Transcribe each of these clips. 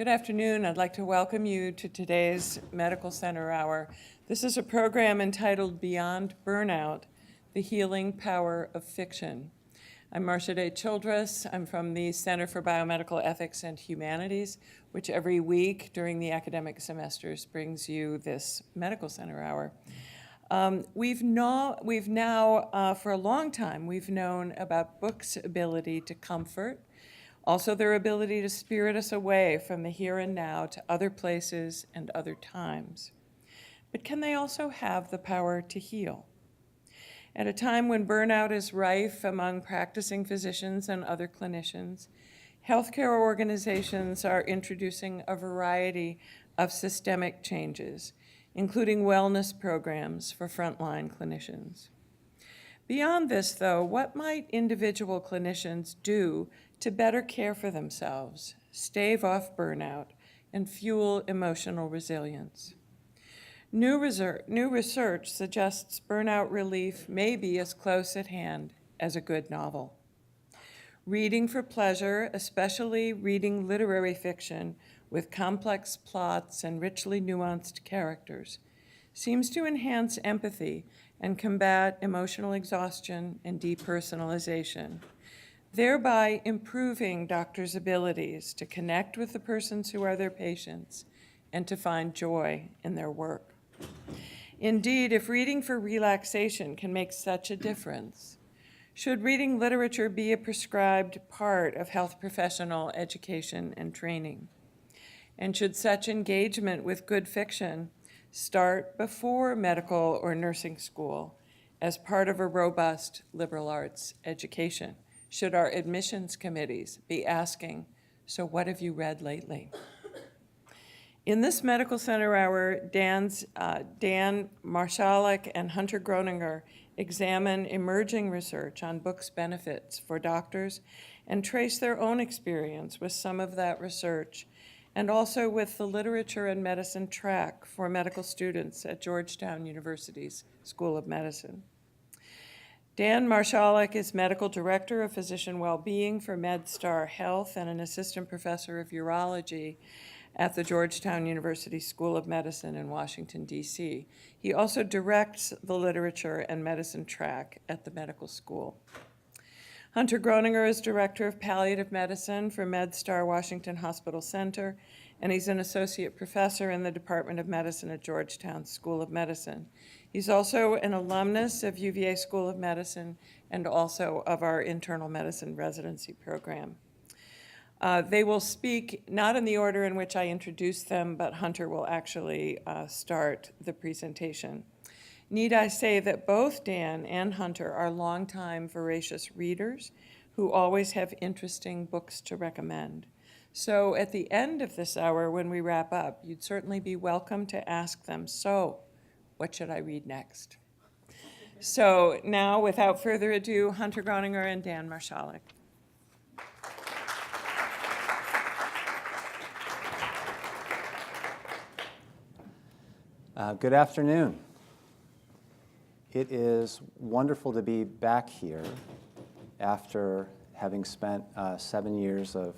Good afternoon. I'd like to welcome you to today's Medical Center Hour. This is a program entitled Beyond Burnout, The Healing Power of Fction. I'm Marcia Day Childress. I'm from the Center for Biomedical Ethics and Humanities, which every week during the academic semesters brings you this Medical Center Hour. We've now, for a long time, we've known about books' ability to comfort, also their ability to spirit us away from the here and now to other places and other times. But can they also have the power to heal? At a time when burnout is rife among practicing physicians and other clinicians, healthcare organizations are introducing a variety of systemic changes, including wellness programs for frontline clinicians. Beyond this, though, what might individual clinicians do to better care for themselves, stave off burnout, and fuel emotional resilience? New research suggests burnout relief may be as close at hand as a good novel. Reading for pleasure, especially reading literary fiction with complex plots and richly nuanced characters, seems to enhance empathy and combat emotional exhaustion and depersonalization, thereby improving doctors' abilities to connect with the persons who are their patients and to find joy in their work. Indeed, if reading for relaxation can make such a difference, should reading literature be a prescribed part of health professional education and training? And should such engagement with good fiction start before medical or nursing school as part of a robust liberal arts education? Should our admissions committees be asking, so what have you read lately? In this Medical Center Hour, Dan Marchalik and Hunter Groninger examine emerging research on books' benefits for doctors and trace their own experience with some of that research, and also with the literature and medicine track for medical students at Georgetown University's School of Medicine. Dan Marchalik is Medical Director of Physician Wellbeing for MedStar Health and an Assistant Professor of Urology at the Georgetown University School of Medicine in Washington, D.C. He also directs the literature and medicine track at the medical school. Hunter Groninger is Director of Palliative Medicine for MedStar Washington Hospital Center, and he's an Associate Professor in the Department of Medicine at Georgetown School of Medicine. He's also an alumnus of UVA School of Medicine and also of our internal medicine residency program. They will speak not in the order in which I introduced them, but Hunter will actually start the presentation. Need I say that both Dan and Hunter are longtime voracious readers who always have interesting books to recommend. So at the end of this hour, when we wrap up, you'd certainly be welcome to ask them, so what should I read next? So now, without further ado, Hunter Groninger and Dan Marchalik. Good afternoon. It is wonderful to be back here after having spent 7 years of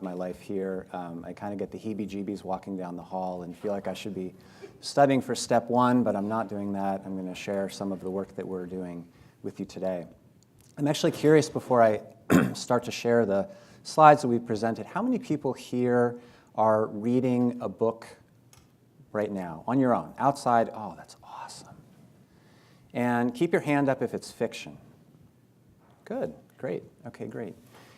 my life here. I kind of get the heebie-jeebies walking down the hall and feel like I should be studying for step one, but I'm not doing that. I'm going to share some of the work that we're doing with you today. I'm actually curious, before I start to share the slides that we presented, how many people here are reading a book right now, on your own, outside? Oh, that's awesome. And keep your hand up if it's fiction. Good, great, okay, great.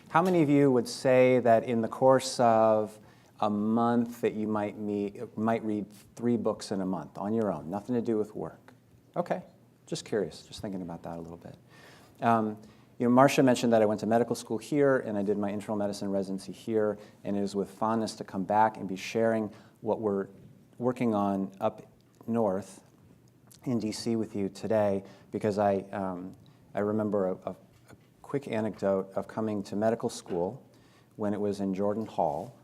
How many of you would say that in the course of a month that you might read 3 books in a month, on your own, nothing to do with work? Okay, just curious, just thinking about that a little bit. Marcia mentioned that I went to medical school here and I did my internal medicine residency here, and it is with fondness to come back and be sharing what we're working on up north in DC with you today, because I remember a quick anecdote of coming to medical school when it was in Jordan Hall,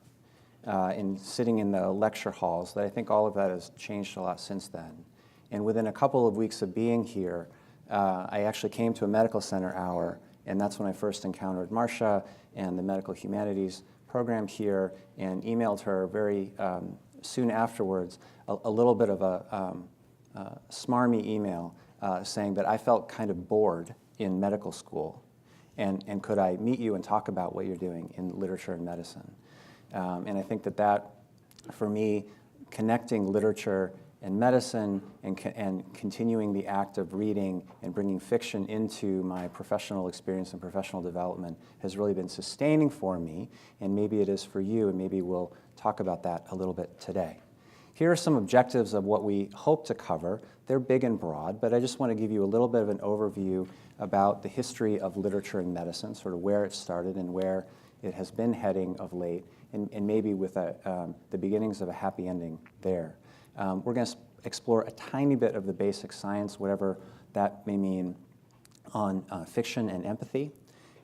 and sitting in the lecture halls. That I think all of that has changed a lot since then. And within a couple of weeks of being here, I actually came to a medical center hour, and that's when I first encountered Marcia and the medical humanities program here and emailed her very soon afterwards a little bit of a smarmy email saying that I felt kind of bored in medical school, and could I meet you and talk about what you're doing in literature and medicine. And I think that, for me, connecting literature and medicine and continuing the act of reading and bringing fiction into my professional experience and professional development has really been sustaining for me, and maybe it is for you, and maybe we'll talk about that a little bit today. Here are some objectives of what we hope to cover. They're big and broad, but I just want to give you a little bit of an overview about the history of literature and medicine, sort of where it started and where it has been heading of late, and maybe with the beginnings of a happy ending there. We're going to explore a tiny bit of the basic science, whatever that may mean, on fiction and empathy.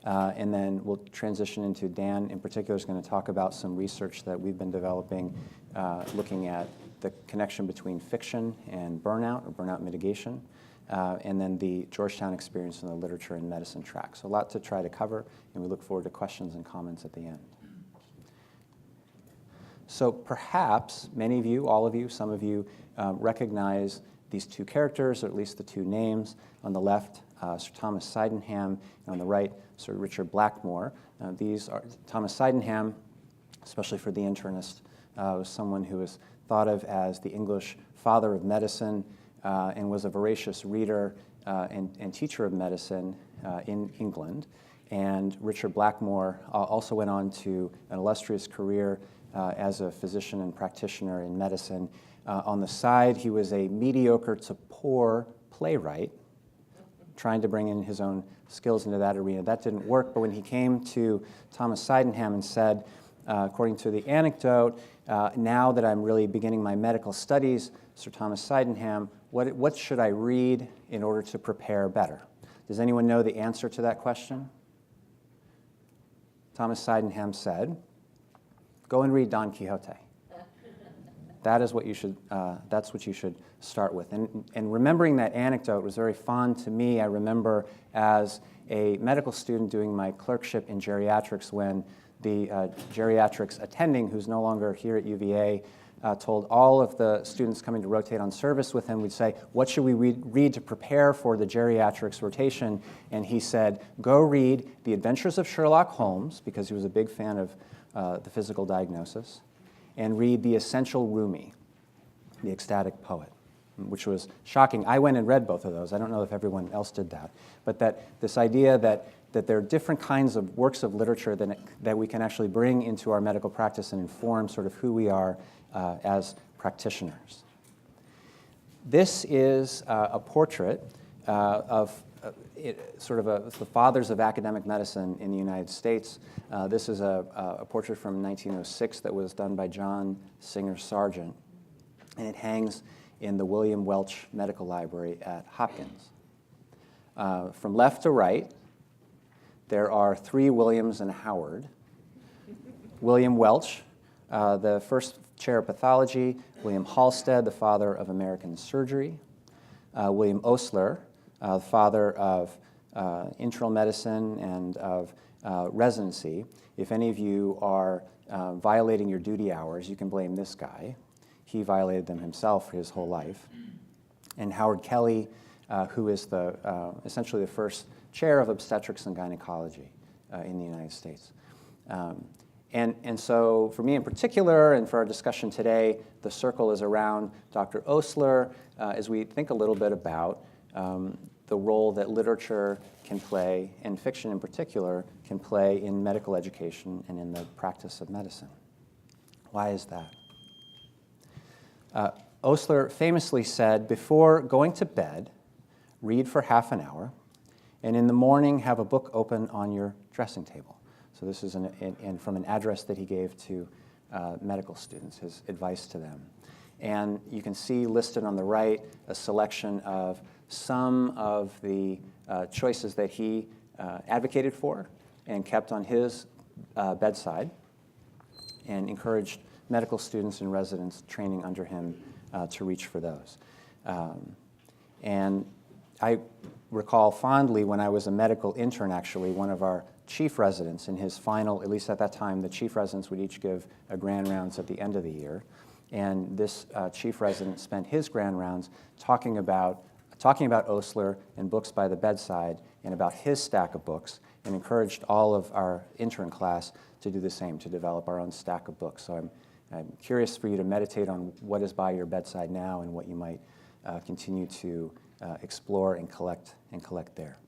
And then we'll transition into Dan in particular is going to talk about some research that we've been developing looking at the connection between fiction and burnout or burnout mitigation, and then the Georgetown experience in the literature and medicine track. So a lot to try to cover, and we look forward to questions and comments at the end. So perhaps many of you, all of you, some of you recognize these two characters, or at least the two names. On the left, Sir Thomas Sydenham, and on the right, Sir Richard Blackmore. These are Thomas Sydenham, especially for the internist, was someone who was thought of as the English father of medicine and was a voracious reader and teacher of medicine in England. And Richard Blackmore also went on to an illustrious career as a physician and practitioner in medicine. On the side, he was a mediocre to poor playwright, trying to bring in his own skills into that arena. That didn't work, but when he came to Thomas Sydenham and said, according to the anecdote, now that I'm really beginning my medical studies, Sir Thomas Sydenham, what should I read in order to prepare better? Does anyone know the answer to that question? Thomas Sydenham said, go and read Don Quixote. That's what you should start with. And remembering that anecdote was very fond to me. I remember as a medical student doing my clerkship in geriatrics when the geriatrics attending, who's no longer here at UVA, told all of the students coming to rotate on service with him, we'd say, what should we read to prepare for the geriatrics rotation? And he said, go read The Adventures of Sherlock Holmes, because he was a big fan of the physical diagnosis, and read The Essential Rumi, The Ecstatic Poet, which was shocking. I went and read both of those. I don't know if everyone else did that. But this idea that there are different kinds of works of literature that we can actually bring into our medical practice and inform sort of who we are as practitioners. This is a portrait of the fathers of academic medicine in the United States. This is a portrait from 1906 that was done by John Singer Sargent, and it hangs in the William Welch Medical Library at Hopkins. From left to right, there are three Williams and a Howard. William Welch, the first chair of pathology; William Halsted, the father of American surgery; William Osler, the father of internal medicine and of residency. If any of you are violating your duty hours, you can blame this guy. He violated them himself for his whole life. And Howard Kelly, who is essentially the first chair of obstetrics and gynecology in the United States. And so for me in particular, and for our discussion today, the circle is around Dr. Osler as we think a little bit about the role that literature can play, and fiction in particular, can play in medical education and in the practice of medicine. Why is that? Osler famously said, before going to bed, read for half an hour, and in the morning have a book open on your dressing table. So this is from an address that he gave to medical students, his advice to them. And you can see listed on the right a selection of some of the choices that he advocated for and kept on his bedside, and encouraged medical students and residents training under him to reach for those. And I recall fondly when I was a medical intern, actually, one of our chief residents in his final, at least at that time, the chief residents would each give a grand rounds at the end of the year. And this chief resident spent his grand rounds talking about Osler and books by the bedside and about his stack of books, and encouraged all of our intern class to do the same, to develop our own stack of books. So I'm curious for you to meditate on what is by your bedside now and what you might continue to explore and collect there.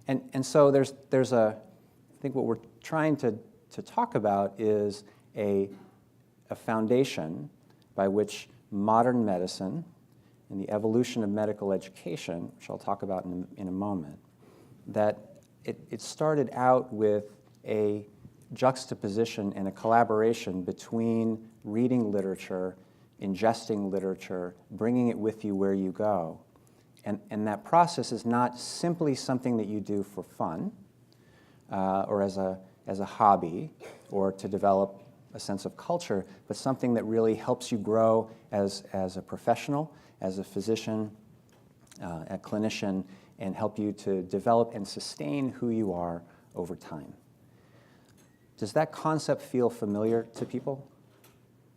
And so there's I think what we're trying to talk about is a foundation by which modern medicine and the evolution of medical education, which I'll talk about in a moment, that it started out with a juxtaposition and a collaboration between reading literature, ingesting literature, bringing it with you where you go. And that process is not simply something that you do for fun or as a hobby or to develop a sense of culture, but something that really helps you grow as a professional, as a physician, a clinician, and help you to develop and sustain who you are over time. Does that concept feel familiar to people?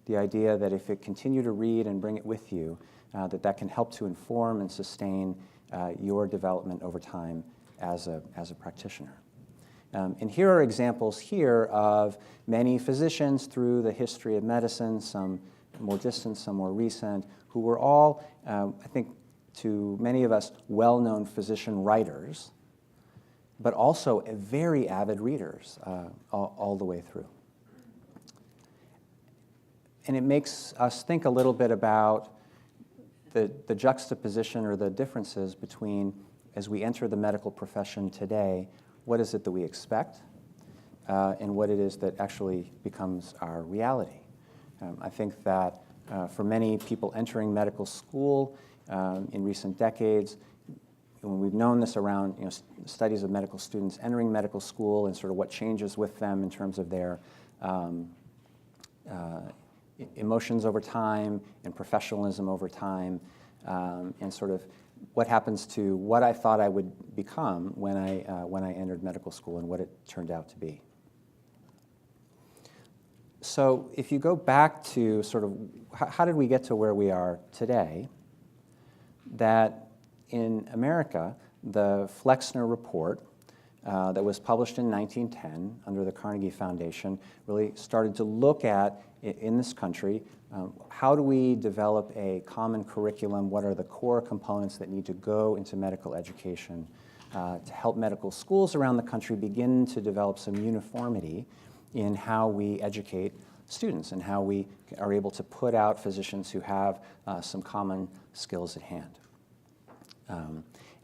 The idea that if you continue to read and bring it with you, that can help to inform and sustain your development over time as a practitioner. And here are examples here of many physicians through the history of medicine, some more distant, some more recent, who were all, I think, to many of us, well-known physician writers, but also very avid readers all the way through. And it makes us think a little bit about the juxtaposition or the differences between, as we enter the medical profession today, what is it that we expect and what it is that actually becomes our reality. I think that for many people entering medical school in recent decades, when we've known this around studies of medical students entering medical school and sort of what changes with them in terms of their emotions over time and professionalism over time, and sort of what happens to what I thought I would become when I entered medical school and what it turned out to be. So if you go back to sort of how did we get to where we are today, that in America, the Flexner Report that was published in 1910 under the Carnegie Foundation really started to look at, in this country, how do we develop a common curriculum? What are the core components that need to go into medical education to help medical schools around the country begin to develop some uniformity in how we educate students and how we are able to put out physicians who have some common skills at hand.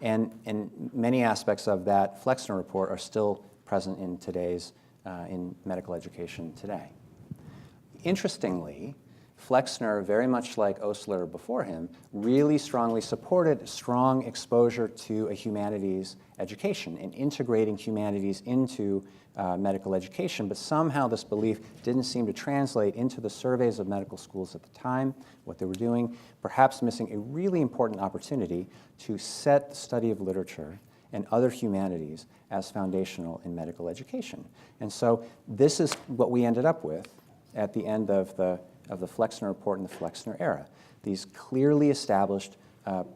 And many aspects of that Flexner Report are still present in today's, in medical education today. Interestingly, Flexner, very much like Osler before him, really strongly supported strong exposure to a humanities education and integrating humanities into medical education, but somehow this belief didn't seem to translate into the surveys of medical schools at the time, what they were doing, perhaps missing a really important opportunity to set the study of literature and other humanities as foundational in medical education. And so this is what we ended up with at the end of the Flexner Report and the Flexner era. These clearly established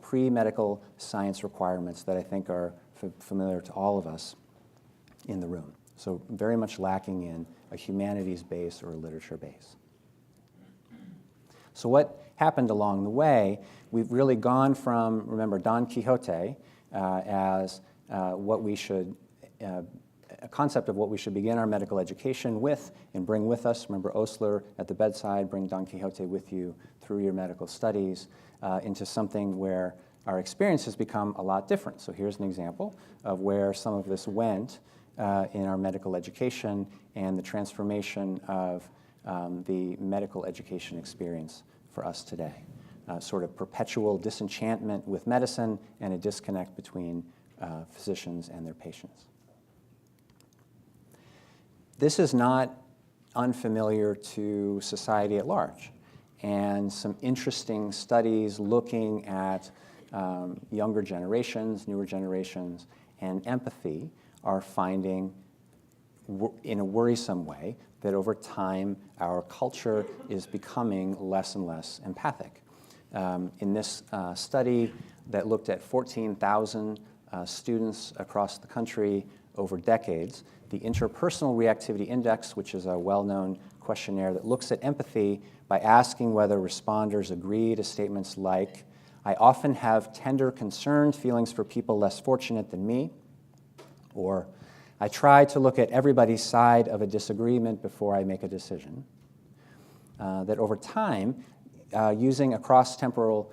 pre-medical science requirements that I think are familiar to all of us in the room. So very much lacking in a humanities base or a literature base. So what happened along the way, we've really gone from, remember, Don Quixote as what we should, a concept of what we should begin our medical education with and bring with us. Remember Osler at the bedside, bring Don Quixote with you through your medical studies into something where our experience has become a lot different. So here's an example of where some of this went in our medical education and the transformation of the medical education experience for us today. Sort of perpetual disenchantment with medicine and a disconnect between physicians and their patients. This is not unfamiliar to society at large, and some interesting studies looking at younger generations, newer generations, and empathy are finding, in a worrisome way, that over time our culture is becoming less and less empathic. In this study that looked at 14,000 students across the country over decades, the Interpersonal Reactivity Index, which is a well-known questionnaire that looks at empathy by asking whether responders agree to statements like, "I often have tender, concerned feelings for people less fortunate than me," or "I try to look at everybody's side of a disagreement before I make a decision." That over time, using a cross-temporal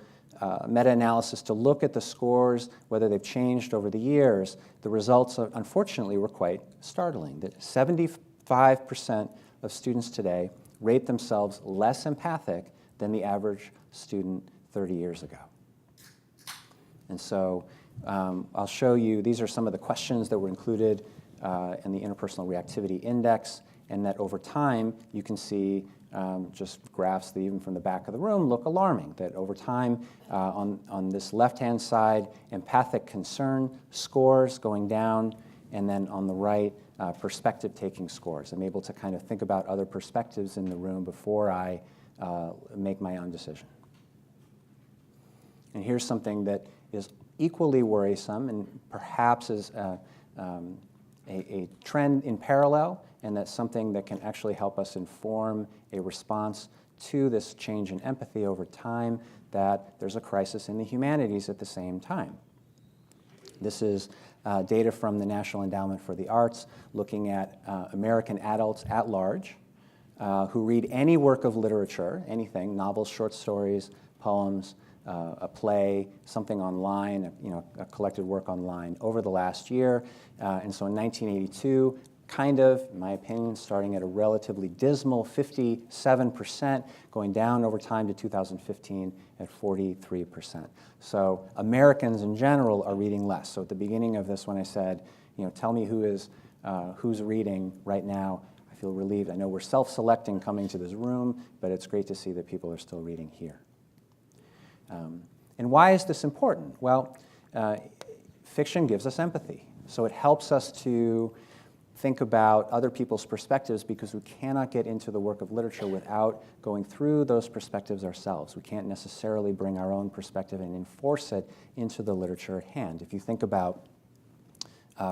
meta-analysis to look at the scores, whether they've changed over the years, the results, unfortunately, were quite startling. That 75% of students today rate themselves less empathic than the average student 30 years ago. And so I'll show you, these are some of the questions that were included in the Interpersonal Reactivity Index, and that over time, you can see just graphs that even from the back of the room look alarming, that over time, on this left-hand side, empathic concern scores going down, and then on the right, perspective-taking scores. I'm able to kind of think about other perspectives in the room before I make my own decision. And here's something that is equally worrisome and perhaps is a trend in parallel, and that's something that can actually help us inform a response to this change in empathy over time, that there's a crisis in the humanities at the same time. This is data from the National Endowment for the Arts looking at American adults at large who read any work of literature, anything, novels, short stories, poems, a play, something online, a collected work online over the last year. And so in 1982, kind of, in my opinion, starting at a relatively dismal 57%, going down over time to 2015 at 43%. So Americans in general are reading less. So at the beginning of this, when I said, tell me who's reading right now, I feel relieved. I know we're self-selecting coming to this room, but it's great to see that people are still reading here. And why is this important? Well, fiction gives us empathy. So it helps us to think about other people's perspectives because we cannot get into the work of literature without going through those perspectives ourselves. We can't necessarily bring our own perspective and enforce it into the literature at hand. If you think about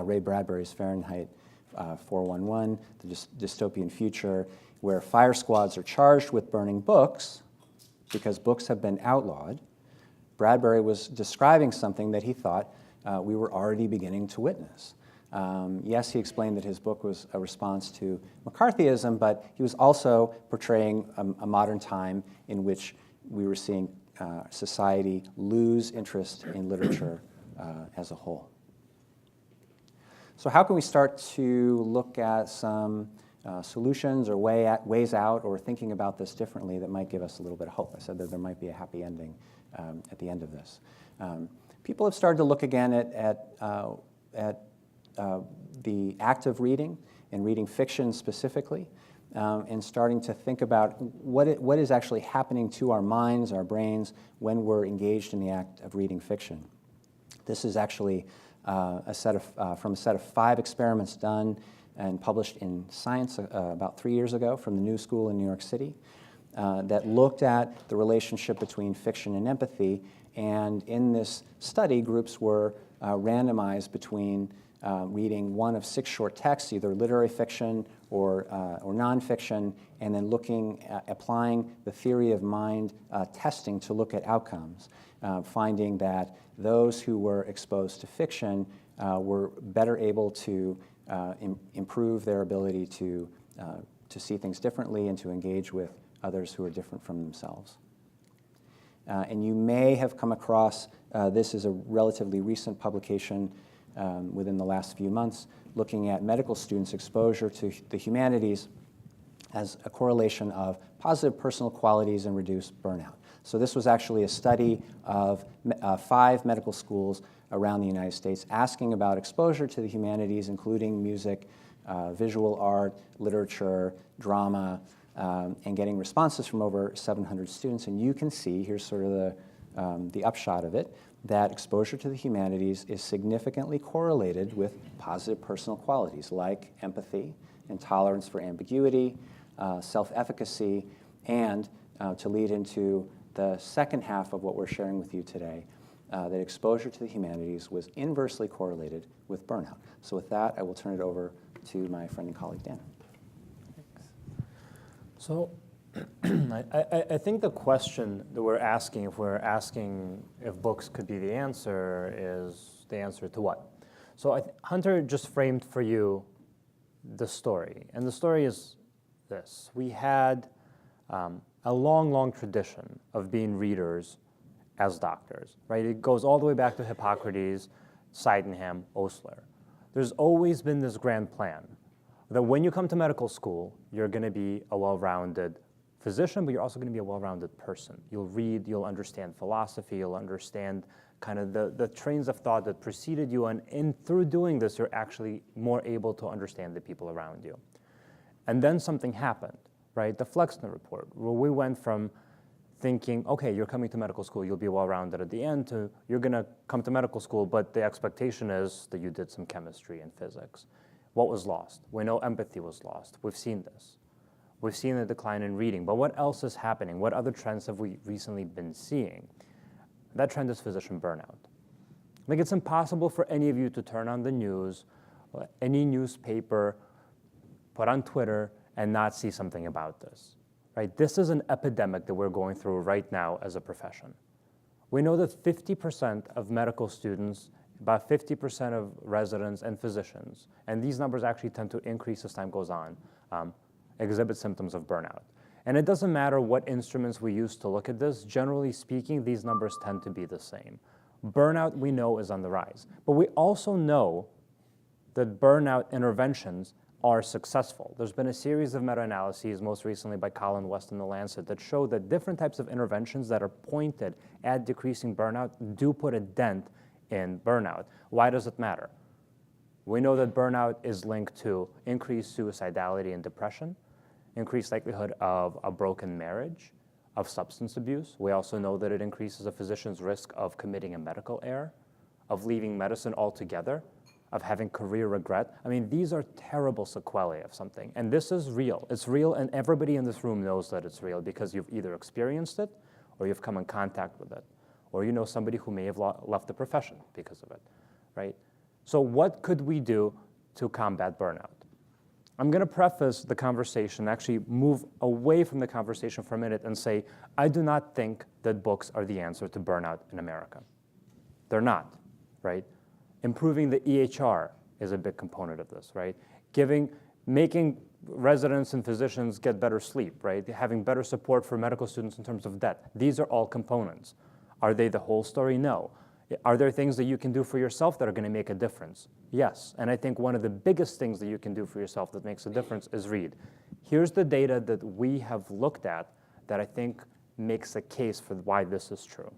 Ray Bradbury's Fahrenheit 411, the dystopian future, where fire squads are charged with burning books because books have been outlawed, Bradbury was describing something that he thought we were already beginning to witness. Yes, he explained that his book was a response to McCarthyism, but he was also portraying a modern time in which we were seeing society lose interest in literature as a whole. So how can we start to look at some solutions or ways out or thinking about this differently that might give us a little bit of hope? I said that there might be a happy ending at the end of this. People have started to look again at the act of reading and reading fiction specifically, and starting to think about what is actually happening to our minds, our brains, when we're engaged in the act of reading fiction. This is actually from a set of 5 experiments done and published in Science about 3 years ago from the New School in New York City that looked at the relationship between fiction and empathy. And in this study, groups were randomized between reading one of 6 short texts, either literary fiction or nonfiction, and then applying the theory of mind testing to look at outcomes, finding that those who were exposed to fiction were better able to improve their ability to see things differently and to engage with others who are different from themselves. And you may have come across, this is a relatively recent publication within the last few months, looking at medical students' exposure to the humanities as a correlation of positive personal qualities and reduced burnout. So this was actually a study of 5 medical schools around the United States asking about exposure to the humanities, including music, visual art, literature, drama, and getting responses from over 700 students. And you can see, here's sort of the upshot of it, that exposure to the humanities is significantly correlated with positive personal qualities like empathy and tolerance for ambiguity, self-efficacy, and to lead into the second half of what we're sharing with you today, that exposure to the humanities was inversely correlated with burnout. So with that, I will turn it over to my friend and colleague, Dan. Thanks. So I think the question that we're asking, if we're asking if books could be the answer, is the answer to what? So Hunter just framed for you the story. And the story is this. We had a long, long tradition of being readers as doctors, right? It goes all the way back to Hippocrates, Sydenham, Osler. There's always been this grand plan that when you come to medical school, you're going to be a well-rounded physician, but you're also going to be a well-rounded person. You'll read, you'll understand philosophy, you'll understand kind of the trains of thought that preceded you, and through doing this, you're actually more able to understand the people around you. And then something happened, right? The Flexner Report, where we went from thinking, okay, you're coming to medical school, you'll be well-rounded at the end, to you're going to come to medical school, but the expectation is that you did some chemistry and physics. What was lost? We know empathy was lost. We've seen this. We've seen a decline in reading, but what else is happening? What other trends have we recently been seeing? That trend is physician burnout. Like, it's impossible for any of you to turn on the news, any newspaper, put on Twitter, and not see something about this. Right? This is an epidemic that we're going through right now as a profession. We know that 50% of medical students, about 50% of residents and physicians, and these numbers actually tend to increase as time goes on, exhibit symptoms of burnout. And it doesn't matter what instruments we use to look at this. Generally speaking, these numbers tend to be the same. Burnout, we know, is on the rise. But we also know that burnout interventions are successful. There's been a series of meta-analyses, most recently by Colin West in The Lancet, that show that different types of interventions that are pointed at decreasing burnout do put a dent in burnout. Why does it matter? We know that burnout is linked to increased suicidality and depression, increased likelihood of a broken marriage, of substance abuse. We also know that it increases a physician's risk of committing a medical error, of leaving medicine altogether, of having career regret. I mean, these are terrible sequelae of something. And this is real. It's real, and everybody in this room knows that it's real because you've either experienced it or you've come in contact with it, or you know somebody who may have left the profession because of it, right? So what could we do to combat burnout? I'm going to preface the conversation, actually move away from the conversation for a minute and say, I do not think that books are the answer to burnout in America. They're not, right? Improving the EHR is a big component of this, right? Making residents and physicians get better sleep, right? Having better support for medical students in terms of debt. These are all components. Are they the whole story? No. Are there things that you can do for yourself that are going to make a difference? Yes. And I think one of the biggest things that you can do for yourself that makes a difference is read. Here's the data that we have looked at that I think makes a case for why this is true.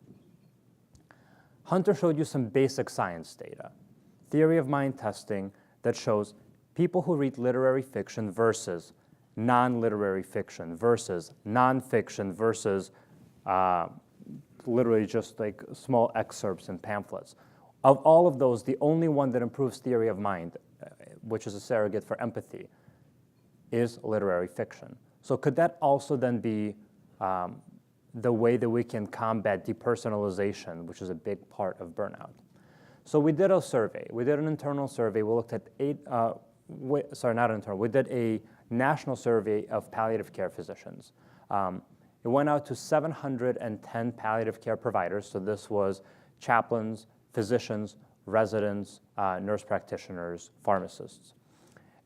Hunter showed you some basic science data, theory of mind testing that shows people who read literary fiction versus non-literary fiction versus nonfiction versus literally just like small excerpts and pamphlets. Of all of those, the only one that improves theory of mind, which is a surrogate for empathy, is literary fiction. So could that also then be the way that we can combat depersonalization, which is a big part of burnout? So we did a survey. We did an internal survey. We looked at we did a national survey of palliative care physicians. It went out to 710 palliative care providers. So this was chaplains, physicians, residents, nurse practitioners, pharmacists.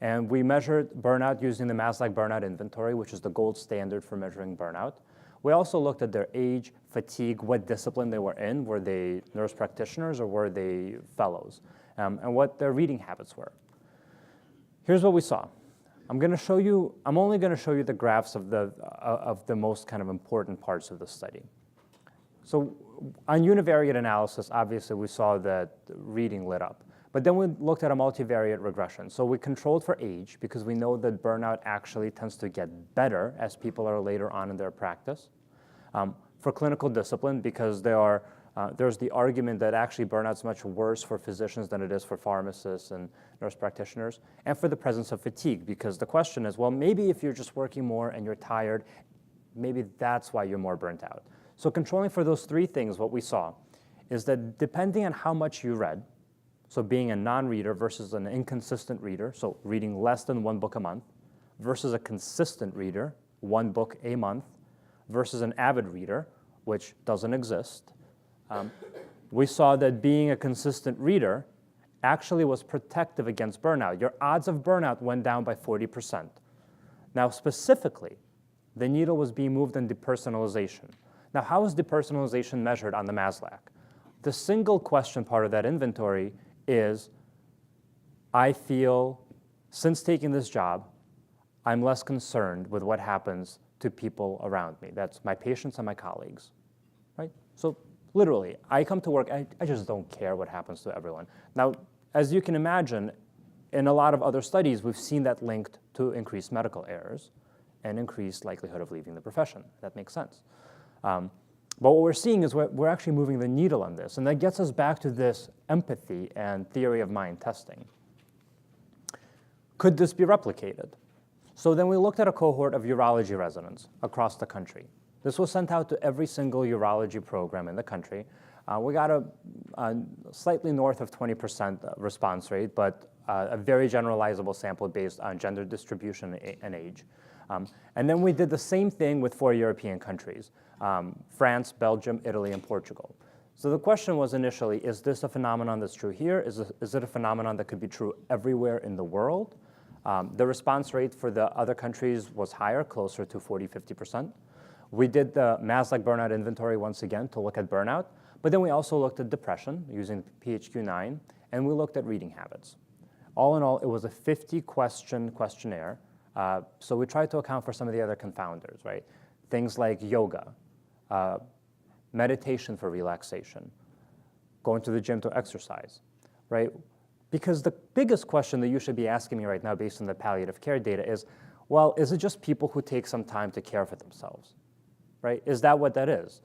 And we measured burnout using the Maslach Burnout Inventory, which is the gold standard for measuring burnout. We also looked at their age, fatigue, what discipline they were in. Were they nurse practitioners or were they fellows? And what their reading habits were. Here's what we saw. I'm only going to show you the graphs of the most kind of important parts of the study. So on univariate analysis, obviously we saw that reading lit up. But then we looked at a multivariate regression. So we controlled for age because we know that burnout actually tends to get better as people are later on in their practice. for clinical discipline because there's the argument that actually burnout's much worse for physicians than it is for pharmacists and nurse practitioners, and for the presence of fatigue, because the question is, well, maybe if you're just working more and you're tired, maybe that's why you're more burnt out. So controlling for those three things, what we saw is that depending on how much you read, so being a non-reader versus an inconsistent reader, so reading less than one book a month, versus a consistent reader, one book a month, versus an avid reader, which doesn't exist, we saw that being a consistent reader actually was protective against burnout. Your odds of burnout went down by 40%. Now, specifically, the needle was being moved in depersonalization. Now, how is depersonalization measured on the Maslach? The single question part of that inventory is, I feel, since taking this job, I'm less concerned with what happens to people around me. That's my patients and my colleagues, right? So literally, I come to work, I just don't care what happens to everyone. Now, as you can imagine, in a lot of other studies, we've seen that linked to increased medical errors and increased likelihood of leaving the profession. That makes sense. But what we're seeing is we're actually moving the needle on this, and that gets us back to this empathy and theory of mind testing. Could this be replicated? So then we looked at a cohort of urology residents across the country. This was sent out to every single urology program in the country. We got a slightly north of 20% response rate, but a very generalizable sample based on gender distribution and age. And then we did the same thing with 4 European countries, France, Belgium, Italy, and Portugal. So the question was initially, is this a phenomenon that's true here? Is it a phenomenon that could be true everywhere in the world? The response rate for the other countries was higher, closer to 40–50%. We did the Maslach burnout inventory once again to look at burnout, but then we also looked at depression using PHQ-9, and we looked at reading habits. All in all, it was a 50-question questionnaire. So we tried to account for some of the other confounders, right? Things like yoga, meditation for relaxation, going to the gym to exercise, right? Because the biggest question that you should be asking me right now based on the palliative care data is, well, is it just people who take some time to care for themselves, right? Is that what that is?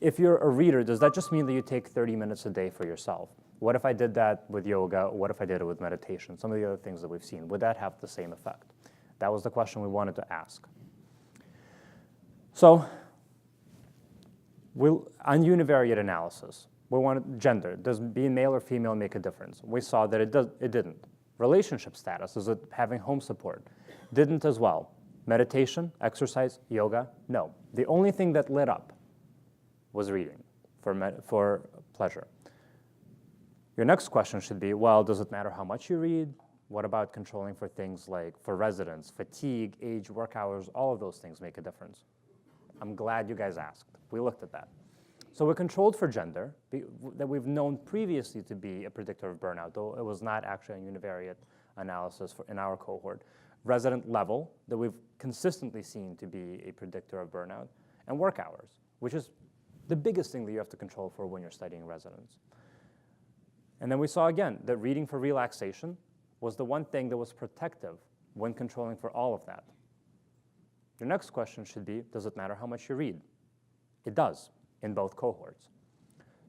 If you're a reader, does that just mean that you take 30 minutes a day for yourself? What if I did that with yoga? What if I did it with meditation? Some of the other things that we've seen, would that have the same effect? That was the question we wanted to ask. So on univariate analysis, we wanted gender. Does being male or female make a difference? We saw that it didn't. Relationship status, is it having home support? Didn't as well. Meditation, exercise, yoga, no. The only thing that lit up was reading for pleasure. Your next question should be, well, does it matter how much you read? What about controlling for things like, for residents, fatigue, age, work hours, all of those things make a difference. I'm glad you guys asked. We looked at that. So we controlled for gender, that we've known previously to be a predictor of burnout, though it was not actually a univariate analysis in our cohort. Resident level, that we've consistently seen to be a predictor of burnout, and work hours, which is the biggest thing that you have to control for when you're studying residents. And then we saw again that reading for relaxation was the one thing that was protective when controlling for all of that. Your next question should be, does it matter how much you read? It does in both cohorts.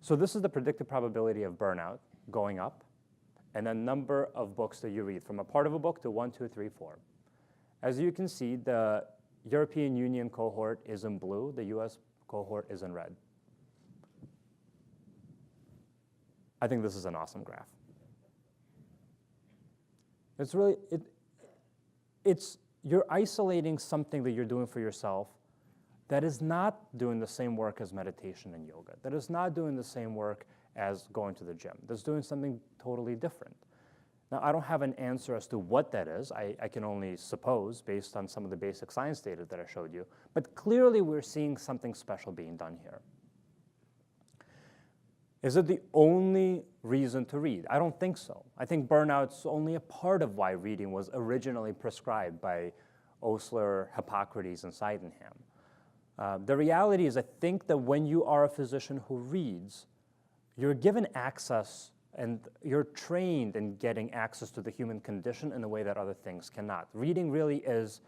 So this is the predicted probability of burnout going up, and then number of books that you read, from a part of a book to 1, 2, 3, 4. As you can see, the European Union cohort is in blue, the US cohort is in red. I think this is an awesome graph. It's really, you're isolating something that you're doing for yourself that is not doing the same work as meditation and yoga, that is not doing the same work as going to the gym, that's doing something totally different. Now, I don't have an answer as to what that is. I can only suppose based on some of the basic science data that I showed you, but clearly we're seeing something special being done here. Is it the only reason to read? I don't think so. I think burnout's only a part of why reading was originally prescribed by Osler, Hippocrates, and Sydenham. The reality is, I think that when you are a physician who reads, you're given access and you're trained in getting access to the human condition in a way that other things cannot. Reading really is,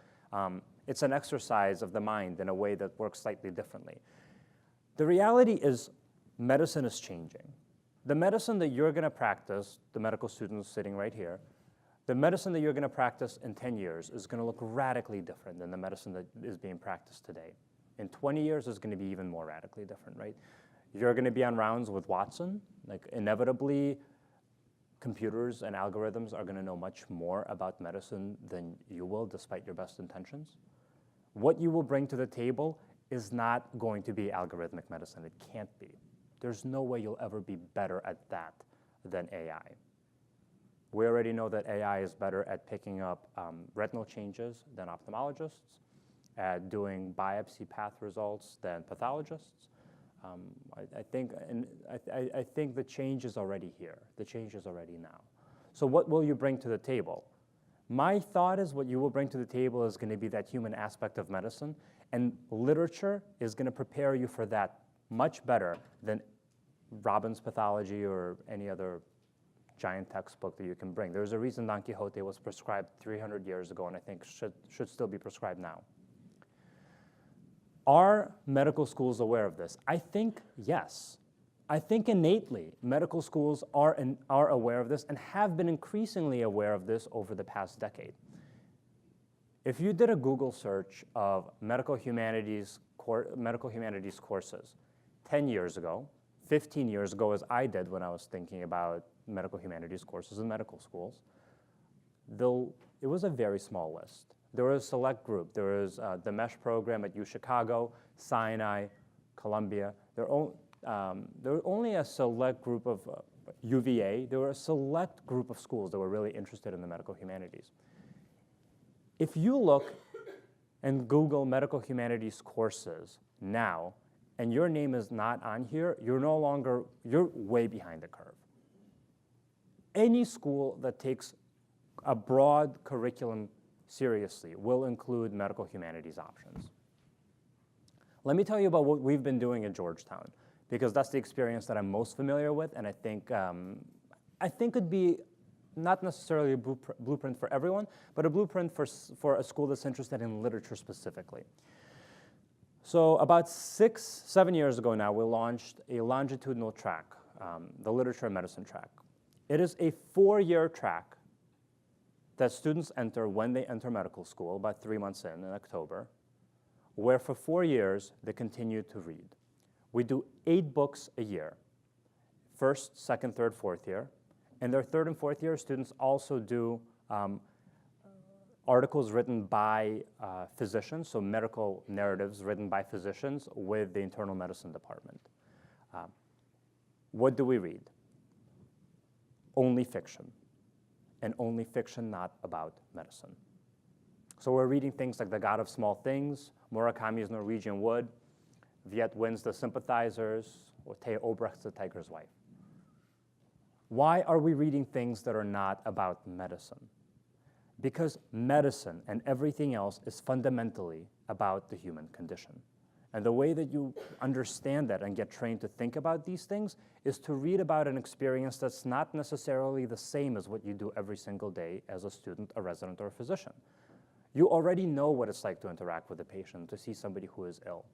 it's an exercise of the mind in a way that works slightly differently. The reality is medicine is changing. The medicine that you're going to practice, the medical students sitting right here, the medicine that you're going to practice in 10 years is going to look radically different than the medicine that is being practiced today. In 20 years, it's going to be even more radically different, right? You're going to be on rounds with Watson. Like, inevitably, computers and algorithms are going to know much more about medicine than you will, despite your best intentions. What you will bring to the table is not going to be algorithmic medicine. It can't be. There's no way you'll ever be better at that than AI. We already know that AI is better at picking up retinal changes than ophthalmologists, at doing biopsy path results than pathologists. I think the change is already here. The change is already now. So what will you bring to the table? My thought is what you will bring to the table is going to be that human aspect of medicine, and literature is going to prepare you for that much better than Robbins' pathology or any other giant textbook that you can bring. There's a reason Don Quixote was prescribed 300 years ago, and I think should still be prescribed now. Are medical schools aware of this? I think yes. I think innately medical schools are aware of this and have been increasingly aware of this over the past decade. If you did a Google search of medical humanities courses 10 years ago, 15 years ago, as I did when I was thinking about medical humanities courses in medical schools, though it was a very small list. There was a select group. There was the MESH program at UChicago, Sinai, Columbia. There were only a select group of UVA. There were a select group of schools that were really interested in the medical humanities. If you look and Google medical humanities courses now, and your name is not on here, you're way behind the curve. Any school that takes a broad curriculum seriously will include medical humanities options. Let me tell you about what we've been doing at Georgetown, because that's the experience that I'm most familiar with, and I think it'd be not necessarily a blueprint for everyone, but a blueprint for a school that's interested in literature specifically. So about 6-7 years ago now, we launched a longitudinal track, the Literature and Medicine track. It is a 4-year track that students enter when they enter medical school, about 3 months in October, where for 4 years, they continue to read. We do 8 books a year, first, second, third, fourth year. And their third and fourth year, students also do articles written by physicians, so medical narratives written by physicians with the internal medicine department. What do we read? Only fiction, and only fiction not about medicine. So we're reading things like The God of Small Things, Murakami's Norwegian Wood, Viet Nguyen's The Sympathizers, or Thea Obrecht's The Tiger's Wife. Why are we reading things that are not about medicine? Because medicine and everything else is fundamentally about the human condition. And the way that you understand that and get trained to think about these things is to read about an experience that's not necessarily the same as what you do every single day as a student, a resident, or a physician. You already know what it's like to interact with a patient, to see somebody who is ill.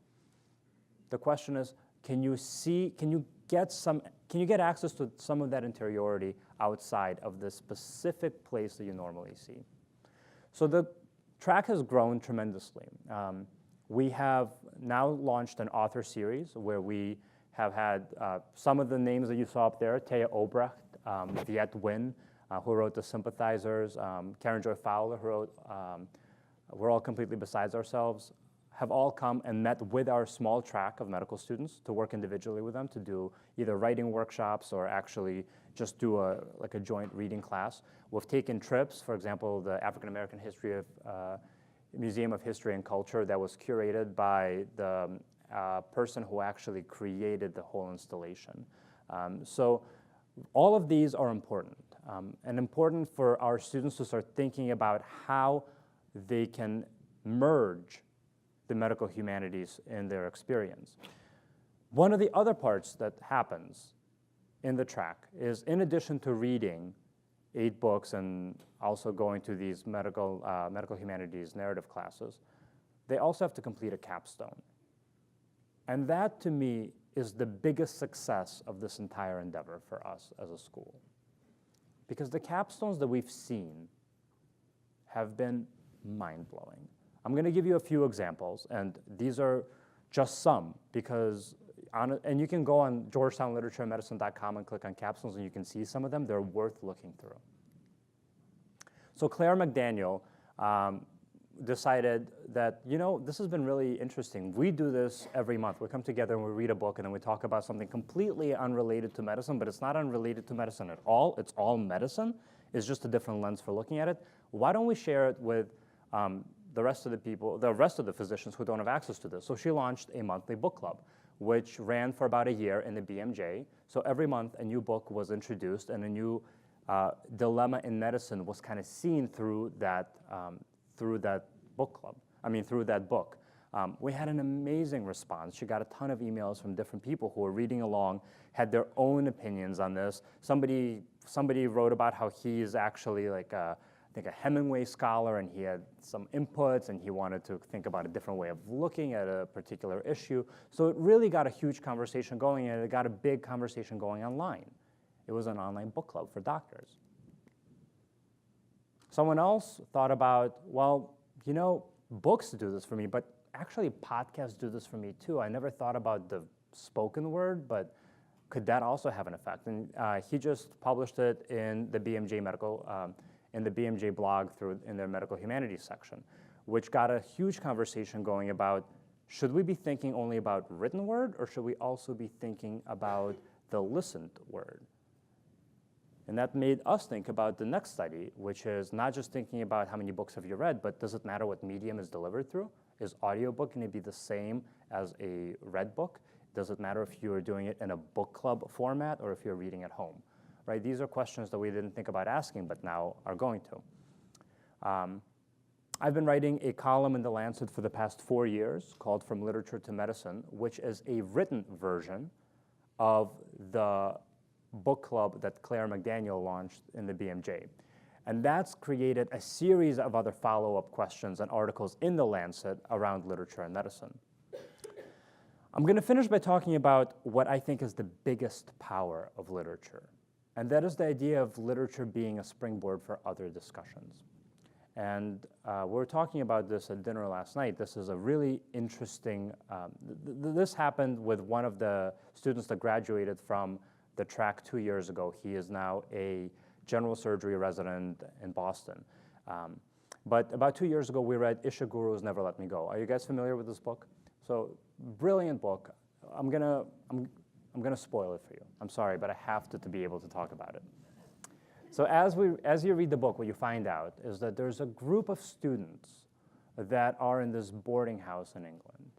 The question is, can you get access to some of that interiority outside of the specific place that you normally see? So the track has grown tremendously. We have now launched an author series where we have had some of the names that you saw up there, Thea Obrecht, Viet Nguyen, who wrote The Sympathizers, Karen Joy Fowler, who wrote We're All Completely Besides Ourselves, have all come and met with our small track of medical students to work individually with them to do either writing workshops or actually just do a joint reading class. We've taken trips, for example, the African American History of Museum of History and Culture that was curated by the person who actually created the whole installation. So all of these are important, and important for our students to start thinking about how they can merge the medical humanities in their experience. One of the other parts that happens in the track is, in addition to reading 8 books and also going to these medical humanities narrative classes, they also have to complete a capstone. And that, to me, is the biggest success of this entire endeavor for us as a school. Because the capstones that we've seen have been mind-blowing. I'm going to give you a few examples, and these are just some, because, and you can go on georgetownliteratureandmedicine.com and click on capstones, and you can see some of them. They're worth looking through. So Claire McDaniel decided that, this has been really interesting. We do this every month. We come together and we read a book, and then we talk about something completely unrelated to medicine, but it's not unrelated to medicine at all. It's all medicine. It's just a different lens for looking at it. Why don't we share it with the rest of the people, the rest of the physicians who don't have access to this? So she launched a monthly book club, which ran for about a year in the BMJ. So every month a new book was introduced, and a new dilemma in medicine was kind of seen through that book club. Through that book. We had an amazing response. She got a ton of emails from different people who were reading along, had their own opinions on this. Somebody wrote about how he's actually like a Hemingway scholar, and he had some inputs, and he wanted to think about a different way of looking at a particular issue. So it really got a huge conversation going, and it got a big conversation going online. It was an online book club for doctors. Someone else thought about, books do this for me, but actually podcasts do this for me too. I never thought about the spoken word, but could that also have an effect? And he just published it in the BMJ in the BMJ blog in their medical humanities section, which got a huge conversation going about, should we be thinking only about written word, or should we also be thinking about the listened word? And that made us think about the next study, which is not just thinking about how many books have you read, but does it matter what medium is delivered through? Is audiobook going to be the same as a read book? Does it matter if you're doing it in a book club format or if you're reading at home? Right? These are questions that we didn't think about asking, but now are going to. I've been writing a column in The Lancet for the past 4 years called From Literature to Medicine, which is a written version of the book club that Claire McDaniel launched in the BMJ. And that's created a series of other follow-up questions and articles in The Lancet around literature and medicine. I'm going to finish by talking about what I think is the biggest power of literature, and that is the idea of literature being a springboard for other discussions. And we were talking about this at dinner last night. This is a really interesting, this happened with one of the students that graduated from the track 2 years ago. He is now a general surgery resident in Boston. But about 2 years ago, we read Ishiguro's Never Let Me Go. Are you guys familiar with this book? So, brilliant book. I'm gonna spoil it for you. I'm sorry, but I have to be able to talk about it. So as you read the book, what you find out is that there's a group of students that are in this boarding house in England.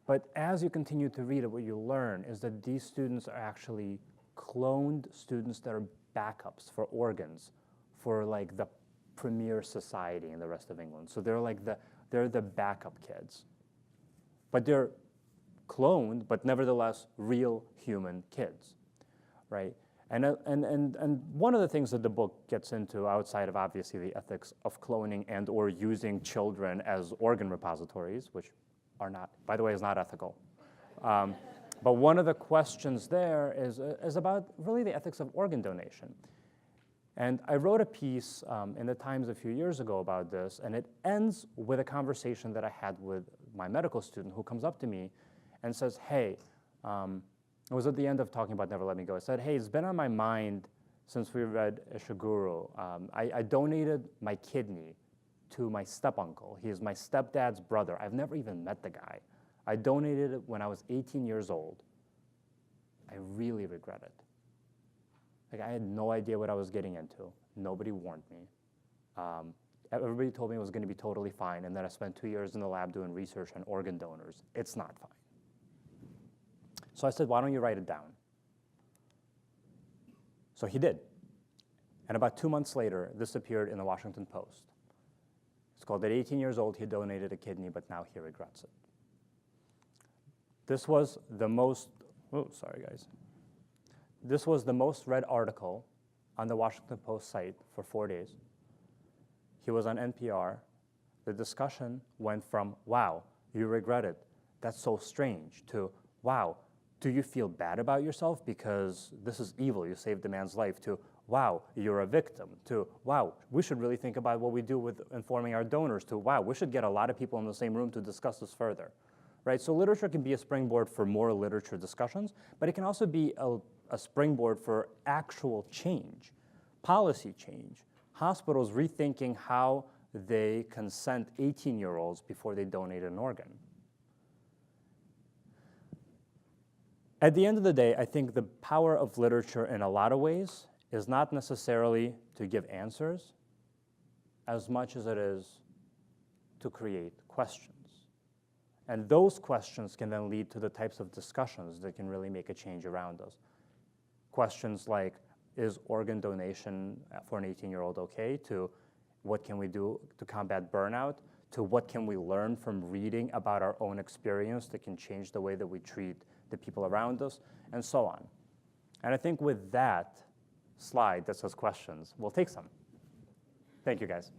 But as you continue to read it, what you learn is that these students are actually cloned students that are backups for organs for like the premier society in the rest of England. So they're the backup kids. But they're cloned, but nevertheless real human kids, right? And one of the things that the book gets into, outside of obviously the ethics of cloning and or using children as organ repositories, which are not, by the way, is not ethical. But one of the questions there is about really the ethics of organ donation. And I wrote a piece in the Times a few years ago about this, and it ends with a conversation that I had with my medical student who comes up to me and says, hey, it was at the end of talking about Never Let Me Go. I said, hey, it's been on my mind since we read Ishiguro. I donated my kidney to my step-uncle. He is my stepdad's brother. I've never even met the guy. I donated it when I was 18 years old. I really regret it. Like, I had no idea what I was getting into. Nobody warned me. Everybody told me it was going to be totally fine, and then I spent 2 years in the lab doing research on organ donors. It's not fine. So I said, why don't you write it down? So he did. And about 2 months later, this appeared in the Washington Post. It's called, at 18 years old, he donated a kidney, but now he regrets it. This was the most, This was the most read article on the Washington Post site for 4 days. He was on NPR. The discussion went from, wow, you regret it, that's so strange, to, wow, do you feel bad about yourself because this is evil, you saved the man's life, to, wow, you're a victim, to, wow, we should really think about what we do with informing our donors, to, wow, we should get a lot of people in the same room to discuss this further, right? So literature can be a springboard for more literature discussions, but it can also be a springboard for actual change, policy change, hospitals rethinking how they consent 18-year-olds before they donate an organ. At the end of the day, I think the power of literature in a lot of ways is not necessarily to give answers as much as it is to create questions. And those questions can then lead to the types of discussions that can really make a change around us. Questions like, is organ donation for an 18-year-old okay? To what can we do to combat burnout? To what can we learn from reading about our own experience that can change the way that we treat the people around us, and so on. And I think with that slide that says questions, we'll take some. Thank you, guys.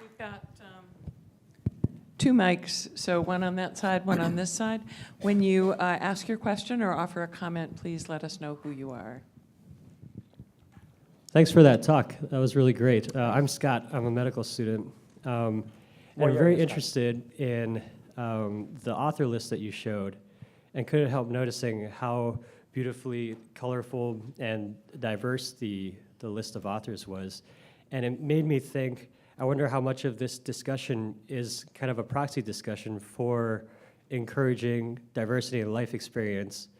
We've got two mics, so one on that side, one on this side. When you ask your question or offer a comment, please let us know who you are. Thanks for that talk. That was really great. I'm Scott. I'm a medical student. And I'm very interested in the author list that you showed, and couldn't help noticing how beautifully colorful and diverse the list of authors was. And it made me think, I wonder how much of this discussion is kind of a proxy discussion for encouraging diversity in life experience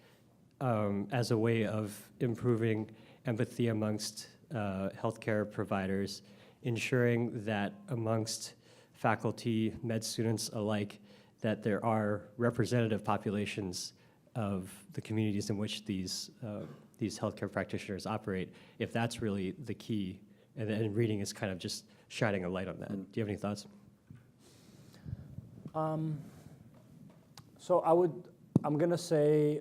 as a way of improving empathy amongst healthcare providers, ensuring that amongst faculty, med students alike, that there are representative populations of the communities in which these healthcare practitioners operate, if that's really the key. And then reading is kind of just shining a light on that. Do you have any thoughts? So I'm gonna say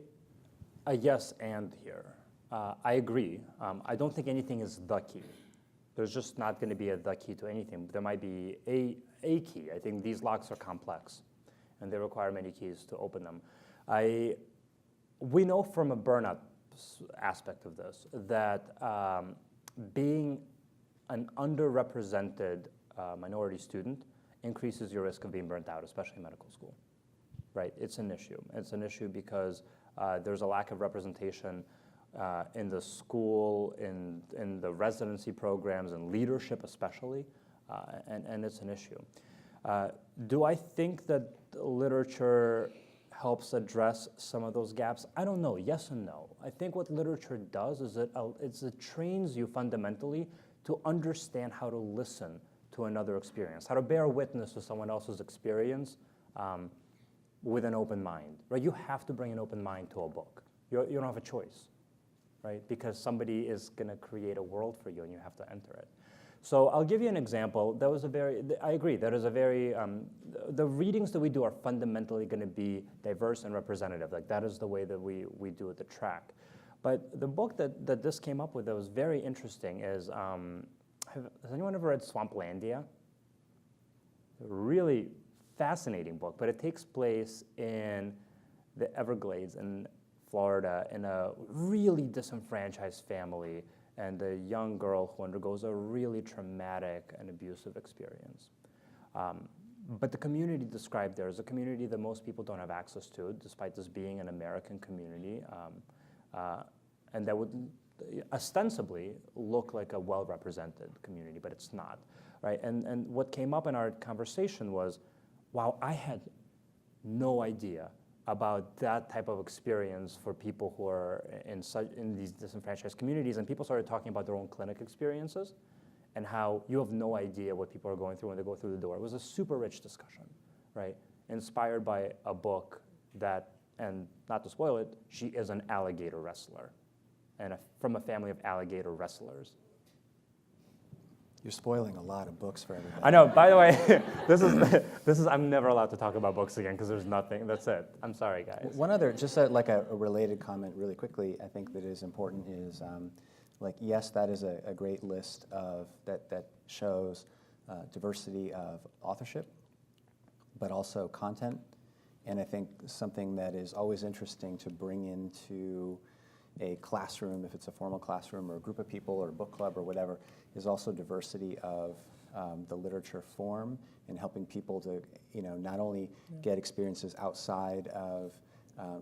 a yes and here. I agree. I don't think anything is the key. There's just not going to be the key to anything. There might be a key. I think these locks are complex, and they require many keys to open them. We know from a burnout aspect of this that being an underrepresented minority student increases your risk of being burnt out, especially in medical school, right? It's an issue. It's an issue because there's a lack of representation in the school, in the residency programs, and leadership especially, and it's an issue. Do I think that literature helps address some of those gaps? I don't know, yes and no. I think what literature does is it trains you fundamentally to understand how to listen to another experience, how to bear witness to someone else's experience with an open mind, right? You have to bring an open mind to a book. You don't have a choice, right? Because somebody is gonna create a world for you and you have to enter it. So I'll give you an example. I agree, there is a very, the readings that we do are fundamentally gonna be diverse and representative. Like that is the way that we do the track. But the book that this came up with that was very interesting is, has anyone ever read Swamplandia? A really fascinating book, but it takes place in the Everglades in Florida in a really disenfranchised family and a young girl who undergoes a really traumatic and abusive experience. But the community described there is a community that most people don't have access to, despite this being an American community, and that would ostensibly look like a well-represented community, but it's not, right? And what came up in our conversation was, wow, I had no idea about that type of experience for people who are in these disenfranchised communities, and people started talking about their own clinic experiences and how you have no idea what people are going through when they go through the door. It was a super rich discussion, right? Inspired by a book that, and not to spoil it, she is an alligator wrestler and from a family of alligator wrestlers. You're spoiling a lot of books for everybody. I know, by the way, this is I'm never allowed to talk about books again because there's nothing, that's it. I'm sorry, guys. One other, just like a related comment really quickly, I think that is important is like, yes, that is a great list of, that shows diversity of authorship, but also content. And I think something that is always interesting to bring into a classroom, if it's a formal classroom or a group of people or a book club or whatever, is also diversity of the literature form and helping people to, not only get experiences outside of,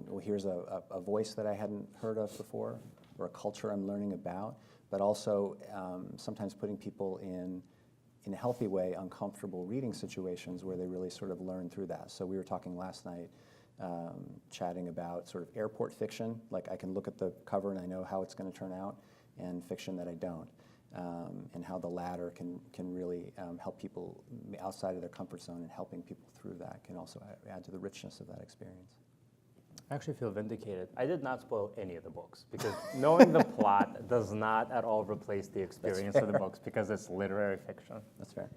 well, here's a voice that I hadn't heard of before, or a culture I'm learning about, but also sometimes putting people in a healthy way, uncomfortable reading situations where they really sort of learn through that. So we were talking last night, chatting about sort of airport fiction, like I can look at the cover and I know how it's going to turn out, and fiction that I don't, and how the latter can really help people outside of their comfort zone, and helping people through that can also add to the richness of that experience. I actually feel vindicated. I did not spoil any of the books, because knowing the plot does not at all replace the experience of the books, because it's literary fiction. That's fair.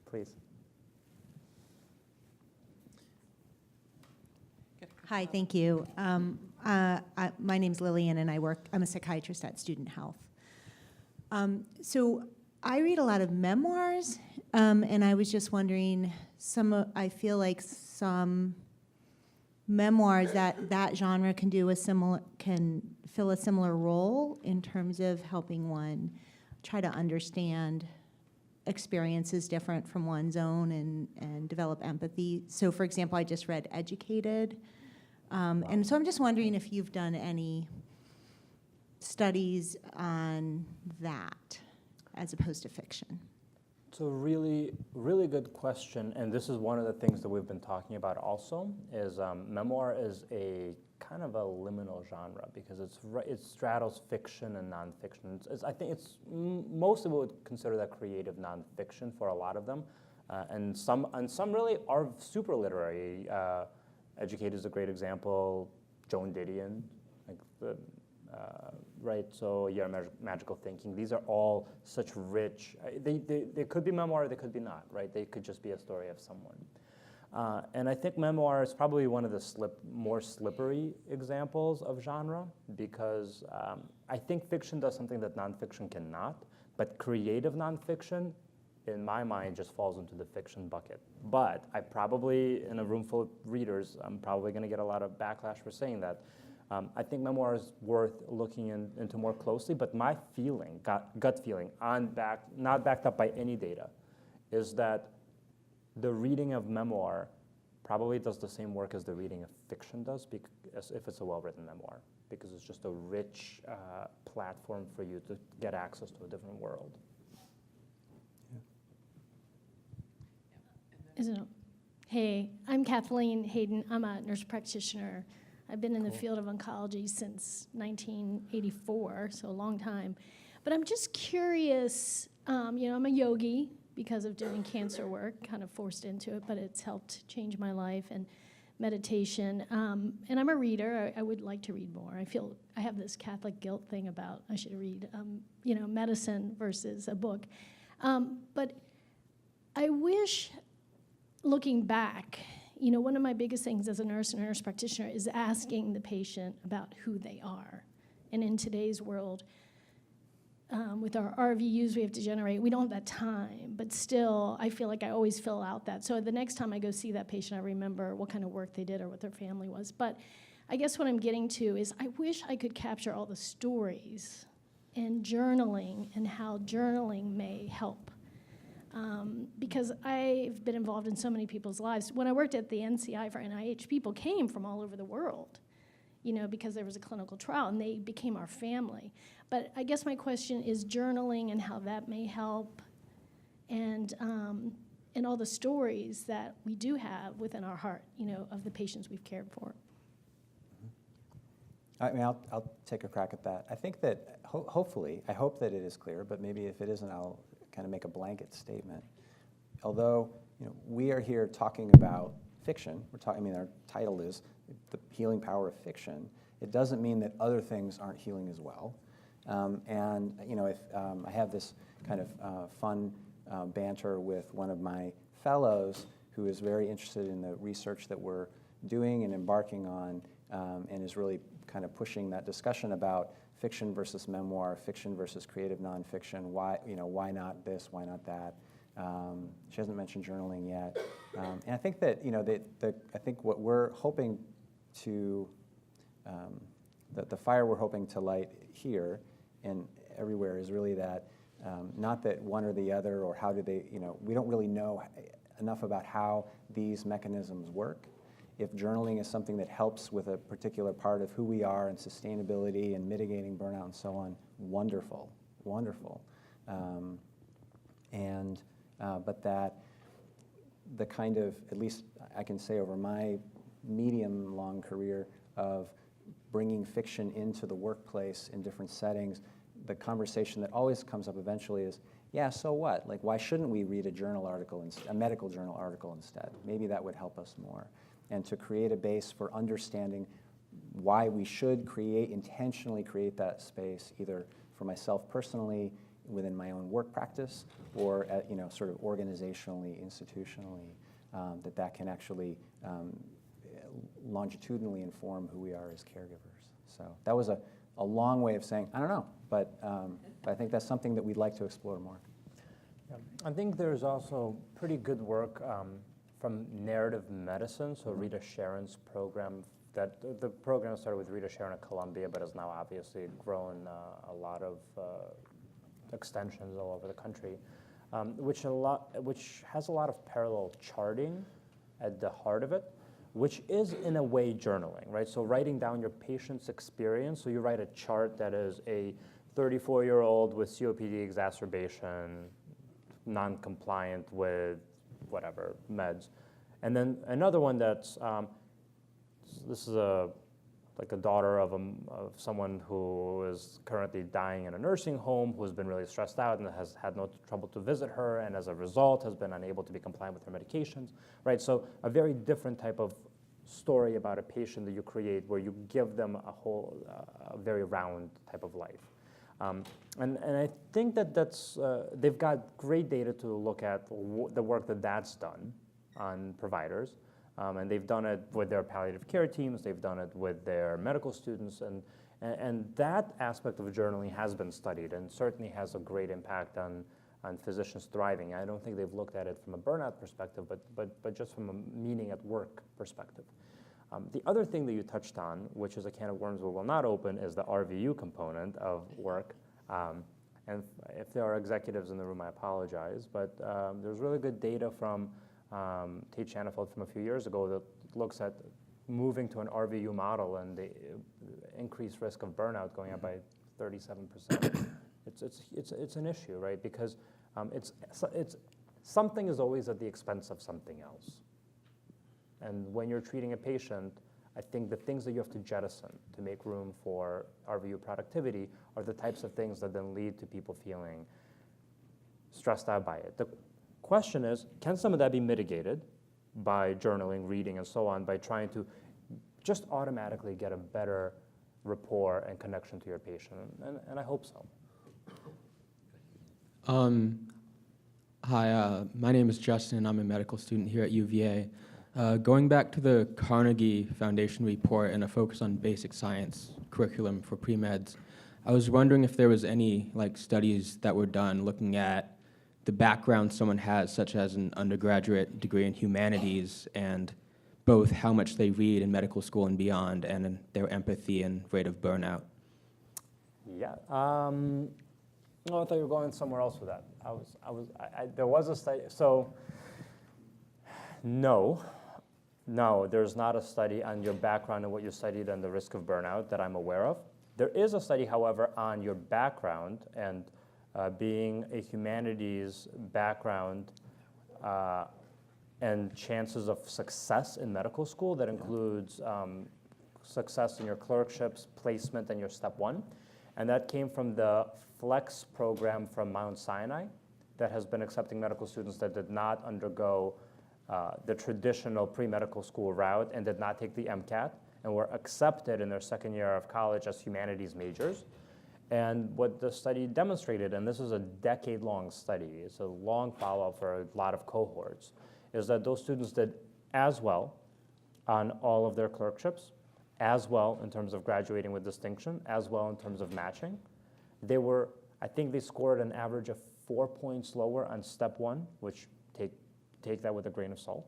Please. Hi, thank you. My name's Lillian, and I'm a psychiatrist at Student Health. So I read a lot of memoirs, and I was just wondering, I feel like some memoirs that genre can fill a similar role in terms of helping one try to understand experiences different from one's own and develop empathy. So for example, I just read Educated, and so I'm just wondering if you've done any studies on that as opposed to fiction. It's a really, really good question, and this is one of the things that we've been talking about also, is memoir is a kind of a liminal genre, because it straddles fiction and nonfiction. I think most of it would consider that creative nonfiction for a lot of them, and some really are super literary. Educated is a great example. Joan Didion, like the right? So yeah, magical thinking. These are all such rich. They could be memoir, they could be not, right? They could just be a story of someone. And I think memoir is probably one of the more slippery examples of genre, because I think fiction does something that nonfiction cannot, but creative nonfiction, in my mind, just falls into the fiction bucket. But I probably, in a room full of readers, I'm probably going to get a lot of backlash for saying that. I think memoir is worth looking into more closely, but my feeling, gut feeling, not backed up by any data, is that the reading of memoir probably does the same work as the reading of fiction does, as if it's a well-written memoir, because it's just a rich platform for you to get access to a different world. Hey, I'm Kathleen Hayden. I'm a nurse practitioner. I've been in the field of oncology since 1984, so a long time. But I'm just curious, I'm a yogi because of doing cancer work, kind of forced into it, but it's helped change my life, and meditation. And I'm a reader. I would like to read more. I feel I have this Catholic guilt thing about I should read, medicine versus a book. But I wish, looking back, one of my biggest things as a nurse and a nurse practitioner is asking the patient about who they are. And in today's world, with our RVUs we have to generate, we don't have that time. But still, I feel like I always fill out that. So the next time I go see that patient, I remember what kind of work they did or what their family was. But I guess what I'm getting to is I wish I could capture all the stories and journaling and how journaling may help. Because I've been involved in so many people's lives. When I worked at the NCI for NIH, people came from all over the world, because there was a clinical trial, and they became our family. But I guess my question is journaling and how that may help, and all the stories that we do have within our heart, of the patients we've cared for. I mean, I'll take a crack at that. I think that hopefully, I hope that it is clear, but maybe if it isn't, I'll kind of make a blanket statement. Although, we are here talking about fiction, our title is The Healing Power of Fiction. It doesn't mean that other things aren't healing as well. If I have this kind of fun banter with one of my fellows who is very interested in the research that we're doing and embarking on, and is really kind of pushing that discussion about fiction versus memoir, fiction versus creative nonfiction. Why not this? Why not that? She hasn't mentioned journaling yet, and I think that I think what we're hoping to, the fire we're hoping to light here and everywhere is really that, not that one or the other or how do they, we don't really know enough about how these mechanisms work. If journaling is something that helps with a particular part of who we are and sustainability and mitigating burnout and so on, wonderful, wonderful. But that the kind of, at least I can say over my medium-long career of bringing fiction into the workplace in different settings, the conversation that always comes up eventually is, yeah, so what? Like, why shouldn't we read a journal article, a medical journal article instead? Maybe that would help us more. And to create a base for understanding why we should intentionally create that space, either for myself personally, within my own work practice, or sort of organizationally, institutionally, that can actually longitudinally inform who we are as caregivers. So that was a long way of saying, I don't know, but I think that's something that we'd like to explore more. Yeah. I think there's also pretty good work from narrative medicine, so Rita Sharon's program. That the program started with Rita Sharon at Columbia, but has now obviously grown a lot of extensions all over the country, which has a lot of parallel charting at the heart of it, which is in a way journaling, right? So writing down your patient's experience. So you write a chart that is a 34-year-old with COPD exacerbation, non-compliant with whatever meds, and then another one that's this is like a daughter of someone who is currently dying in a nursing home, who has been really stressed out and has had no trouble to visit her, and as a result has been unable to be compliant with her medications, right? So a very different type of story about a patient that you create, where you give them a very round type of life. And I think that's they've got great data to look at the work that's done on providers. And they've done it with their palliative care teams, they've done it with their medical students, and that aspect of journaling has been studied and certainly has a great impact on physicians thriving. I don't think they've looked at it from a burnout perspective, but just from a meaning at work perspective. The other thing that you touched on, which is a can of worms we will not open, is the RVU component of work. And if there are executives in the room, I apologize, but there's really good data from Tate Shanafeld from a few years ago that looks at moving to an RVU model and the increased risk of burnout going up by 37%. It's an issue, right? Because it's something is always at the expense of something else. And when you're treating a patient, I think the things that you have to jettison to make room for RVU productivity are the types of things that then lead to people feeling stressed out by it. The question is, can some of that be mitigated by journaling, reading, and so on, by trying to just automatically get a better rapport and connection to your patient? And I hope so. Hi, my name is Justin. I'm a medical student here at UVA. Going back to the Carnegie Foundation report and a focus on basic science curriculum for pre-meds, I was wondering if there was any studies that were done looking at the background someone has, such as an undergraduate degree in humanities, and both how much they read in medical school and beyond, and their empathy and rate of burnout. Yeah. No, I thought you were going somewhere else with that. There was a study. So, no, there's not a study on your background and what you studied and the risk of burnout that I'm aware of. There is a study, however, on your background and being a humanities background and chances of success in medical school that includes success in your clerkships, placement, and your step one. And that came from the FLEX program from Mount Sinai that has been accepting medical students that did not undergo the traditional pre-medical school route and did not take the MCAT and were accepted in their second year of college as humanities majors. And what the study demonstrated, and this is a decade-long study, it's a long follow-up for a lot of cohorts, is that those students did as well on all of their clerkships, as well in terms of graduating with distinction, as well in terms of matching. I think they scored an average of 4 points lower on step 1, which take that with a grain of salt,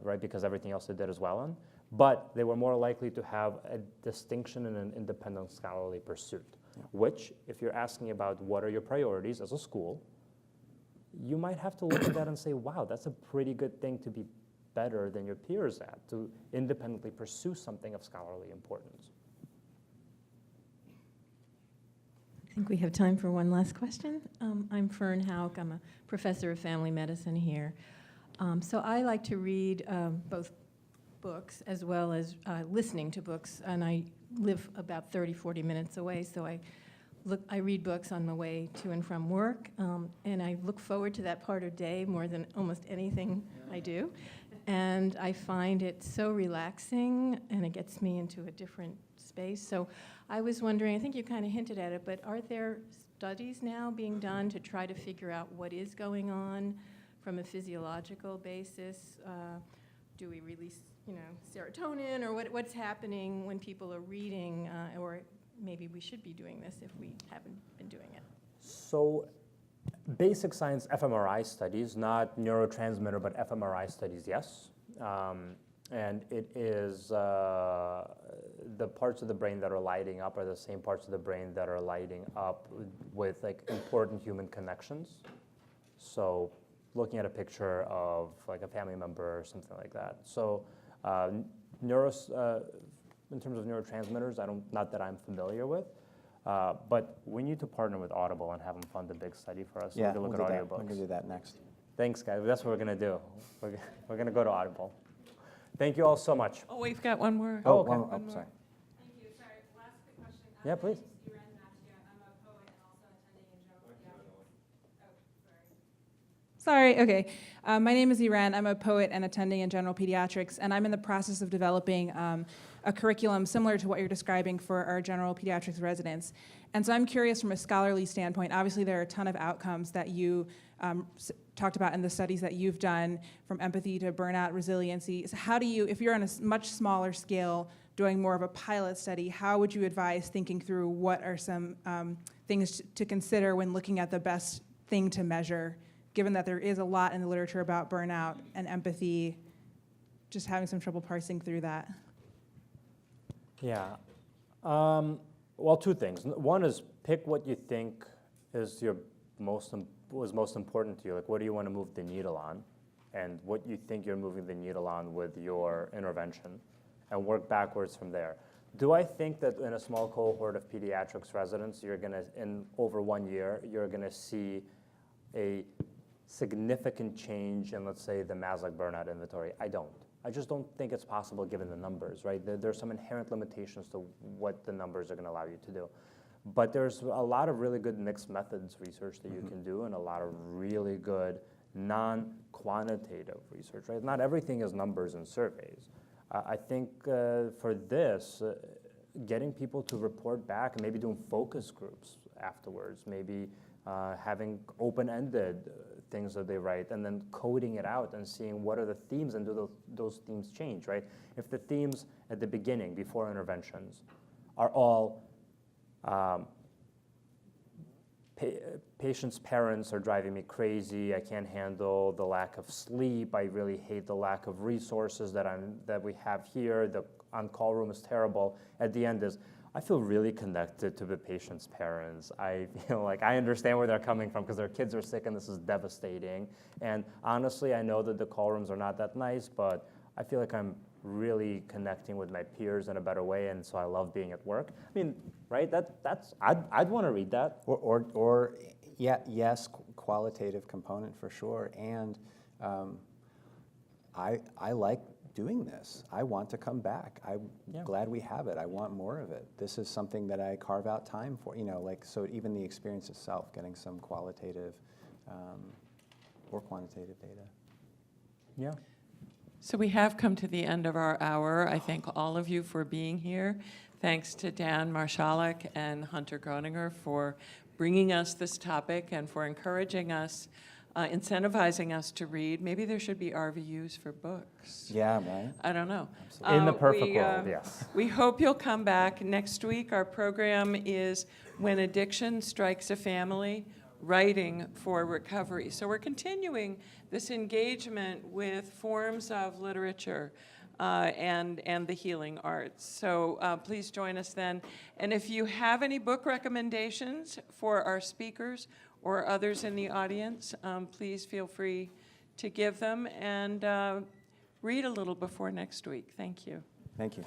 right? Because everything else they did as well on. But they were more likely to have a distinction in an independent scholarly pursuit, which, if you're asking about what are your priorities as a school, you might have to look at that and say, wow, that's a pretty good thing to be better than your peers at, to independently pursue something of scholarly importance. I think we have time for one last question. I'm Fern Hauk. I'm a professor of family medicine here. So I like to read both books as well as listening to books, and I live about 30, 40 minutes away, so I read books on my way to and from work, and I look forward to that part of day more than almost anything I do. And I find it so relaxing, and it gets me into a different space. So I was wondering, I think you kind of hinted at it, but are there studies now being done to try to figure out what is going on from a physiological basis? Do we release, serotonin, or what's happening when people are reading, or maybe we should be doing this if we haven't been doing it? So basic science fMRI studies, not neurotransmitter, but fMRI studies, yes. And it is the parts of the brain that are lighting up are the same parts of the brain that are lighting up with important human connections. So looking at a picture of a family member or something like that. So in terms of neurotransmitters, not that I'm familiar with, but we need to partner with Audible and have them fund a big study for us. So we can look at audiobooks. We're going to do that next. Thanks, guys. That's what we're going to do. We're going to go to Audible. Thank you all so much. Oh, we've got one more. Oh, okay. One One more. sorry. Thank you. Sorry, last quick question. Yeah, please. My name is Iren Mattia. I'm a poet and also attending in general pediatrics. Oh, sorry. Sorry, okay. My name is Iren. I'm a poet and attending in general pediatrics, and I'm in the process of developing a curriculum similar to what you're describing for our general pediatrics residents. And so I'm curious from a scholarly standpoint, obviously there are a ton of outcomes that you talked about in the studies that you've done, from empathy to burnout, resiliency. So how do you, if you're on a much smaller scale, doing more of a pilot study, how would you advise thinking through what are some things to consider when looking at the best thing to measure, given that there is a lot in the literature about burnout and empathy, just having some trouble parsing through that? Yeah. Well, two things. One is pick what you think is was most important to you. Like, what do you want to move the needle on? And what you think you're moving the needle on with your intervention, and work backwards from there. Do I think that in a small cohort of pediatrics residents, in over 1 year, you're gonna see a significant change in, let's say, the Maslow burnout inventory? I don't. I just don't think it's possible given the numbers, right? There's some inherent limitations to what the numbers are gonna allow you to do. But there's a lot of really good mixed methods research that you can do, and a lot of really good non-quantitative research, right? Not everything is numbers and surveys. I think for this, getting people to report back and maybe doing focus groups afterwards, maybe having open-ended things that they write, and then coding it out and seeing what are the themes, and do those themes change, right? If the themes at the beginning, before interventions, are all patients' parents are driving me crazy, I can't handle the lack of sleep, I really hate the lack of resources that we have here, the on-call room is terrible. At the end is, I feel really connected to the patient's parents. I feel like I understand where they're coming from because their kids are sick and this is devastating. And honestly, I know that the call rooms are not that nice, but I feel like I'm really connecting with my peers in a better way, and so I love being at work. I mean, right? I'd want to read that. Or yes, qualitative component for sure. And I like doing this. I want to come back. I'm glad we have it. I want more of it. This is something that I carve out time for. So even the experience itself, getting some qualitative or quantitative data. Yeah. So we have come to the end of our hour. I thank all of you for being here. Thanks to Dan Marchalik and Hunter Groninger for bringing us this topic and for encouraging us incentivizing us to read. Maybe there should be RVUs for books. Yeah, right? I don't know. In the perfect We, world, yes. We hope you'll come back next week. Our program is When Addiction Strikes a Family, Writing for Recovery. So we're continuing this engagement with forms of literature and the healing arts. So please join us then. And if you have any book recommendations for our speakers or others in the audience, please feel free to give them and read a little before next week. Thank you. Thank you.